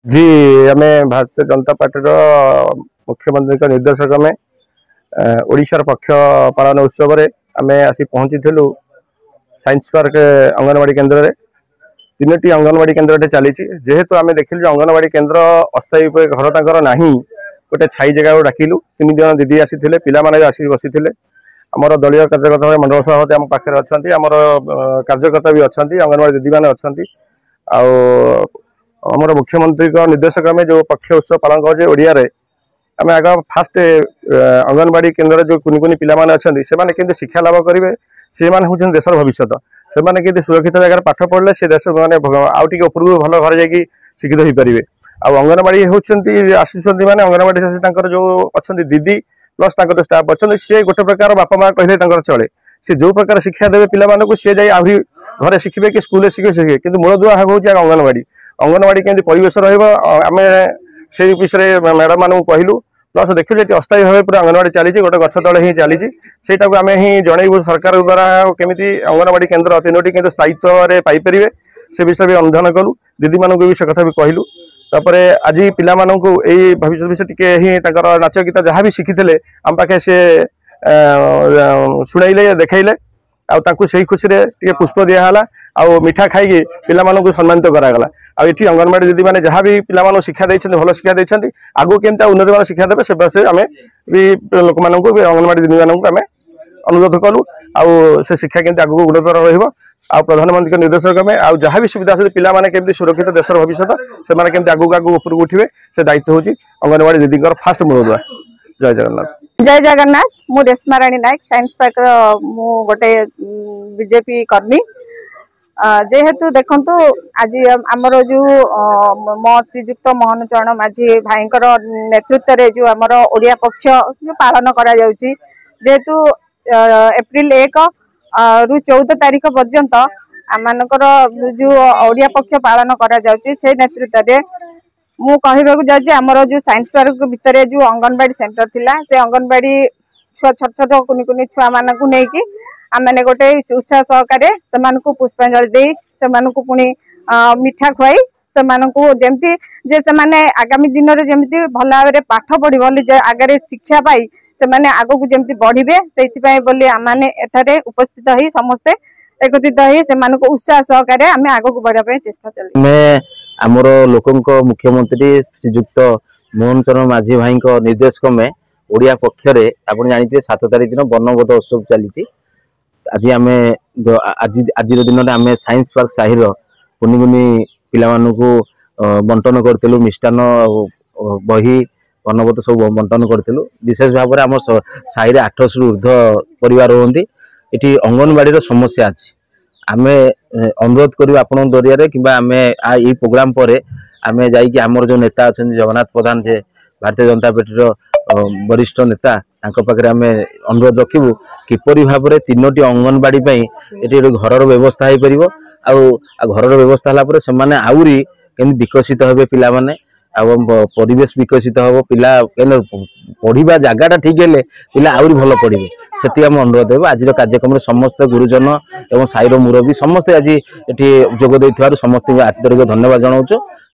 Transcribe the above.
जी आम भारतीय जनता पार्टी मुख्यमंत्री का निर्देश क्रमे ओडिशार पक्ष पालन उत्सव आम आसी पहुंची साइंस पार्क अंगनवाड़ी केन्द्र तीनो अंगनवाड़ी केन्द्र चली जेहेतु आम देखिलु अंगनवाड़ी केन्द्र अस्थायी घर तर ना गोटे छाई जगह डाकिलु 3 जन दीदी आसी पे आसी बसी आमर दलीय कार्यकर्ता भाई मंडल सभापति आम पाखे अच्छा आमर कार्यकर्ता भी अच्छा अंगनवाड़ी दीदी मैंने अच्छा आमर मुख्यमंत्री का निर्देश क्रमे जो पक्ष उत्सव पालन कर आम आग फास्ट अंगनवाड़ी केन्द्र जो कुनि कुनि पिला माने अछंती से माने केंद्र शिक्षा लाभ करेंगे से माने होछन देशर भविष्य से माने केंद्र सुरक्षित जगह पाठ पढ़ले से देश माने आउ टिके ऊपर भल घर जाकि शिक्षित हो पारे आ अंगनवाड़ी होछंती आसीछंती माने अंगनवाड़ी तांकर जो अछंती दीदी प्लस तांकर स्टाफ अछंती से गोटे प्रकार बापा माँ कहले तांकर चले से जो प्रकार शिक्षा देवे पिला माने को से जाई आहुरी घरे शिखिबे कि स्कूल शिखे किंतु मूलदुआ होउछ अंगनवाड़ी अंगनवाड़ी केंद्र परिवेश रहइबो आमे से विषय मैडम मान कहलु प्लस देखिए ये अस्थायी भाव पूरा अंगनवाड़ी चली गोटे गछ तले ही चली आम ही जनइबू सरकार द्वारा केमी अंगनवाड़ी केन्द्र तीनो केन्द्र स्थायित्व पाइपर से विषय भी अनुधान कलु दीदी मानू भी से कथा भी कहलु तापर आज पिला भविष्य विषय टी नाच गीत जहाँ भी शिखी आम पाखे सी शुणले देखले आई खुशी टे पुष्प दिहला आ मिठा खाई पिला सम्मानित करागला आठी अंगनवाड़ी दीदी मैंने जहाँ भी पिला शिक्षा देते भल शिक्षा देते आगू केमती उन्नत मान शिक्षा देवे से बस आम भी लोक मानू अंगनवाड़ी दीदी मानू आम अनुरोध कलु से शिक्षा केमती आगू गुणतर प्रधानमंत्री निर्देश क्रमे आ जहाँ भी सुविधा अच्छे पिला माने केमती सुरक्षित देशर भविष्य से केमती आगू आगू ऊपर उठे से दायित्व होची अंगनवाड़ी दीदी फास्ट मूलदुआ। जय जगन्नाथ। जय जगन्नाथ। मु रेशमा राणी नायक साइंस पार्क मु गोटे बीजेपी कर्मी जेहेतु देखंतु आज आमर जो मो श्रीजुक्त मोहन चरण माझी भाई नेतृत्व रे जो आमर ओडिया पक्ष जो पालन करा जाउची जेहेतु एप्रिल 1 रु 14 तारीख पर्यंत आमनकर जो ओडिया पक्ष पालन करा जाउची से नेतृत्व रे मु कहबाकू जाउची आमर जो साइंस पार्क भितर जो अंगनवाड़ी सेंटर थिला से अंगनवाड़ी छुआ छोट छोट कुनि कुनि छुआ मानकू नेकी आमने गोटे उत्साह सहकारे से पुष्पांजलि दे से पुणी मिठा खुआई से जमती जे से आगामी दिन में जमती भल भाव पाठ पढ़ी बोली आगे शिक्षा पाई से आग को जमती बढ़े से बोली आमने एठारे उपस्थित ही समस्ते एकत्रित ही से उत्साह सहकारे आम आग को बढ़ाई चेष्टा चल आमर लोकों मुख्यमंत्री श्रीजुक्त मोहन चरण माझी भाई निर्देश क्रमे ओडिया पक्ष आप जानते 7 तारीख दिन वर्णबोध उत्सव चली आज आम आज दिन में आम साइंस पार्क साहिर कुनि कुनि पिला बंटन करूँ मिष्टान बही वर्णबोध सब बंटन करूँ विशेष भाव में आम साहिर 800 रु ऊर्ध्व परिवार रुहति ये अंगनवाड़ी समस्या अच्छी आम अनुरोध करूँ आपण दरिया कि आम ये प्रोग्राम पर आम जामर जो नेता अच्छा जगन्नाथ प्रधान जे भारतीय जनता पार्टी वरिष्ठ नेता पाखे आम अनुरोध रखू किपरि भाव में 3टी अंगनवाड़ी ये घर व्यवस्था हो पार घर व्यवस्था है से आहरी केमी विकसित हे पिला माने परिवेश विकसित हम पिला पढ़ा जगह ठीक है पिला आहरी भल पढ़े से आम अनुरोध हो आज कार्यक्रम समस्त गुरुजन एवं साईर मुरबी समस्ते आज ये जोग समस्त आंतरिक धन्यवाद जनाऊँ।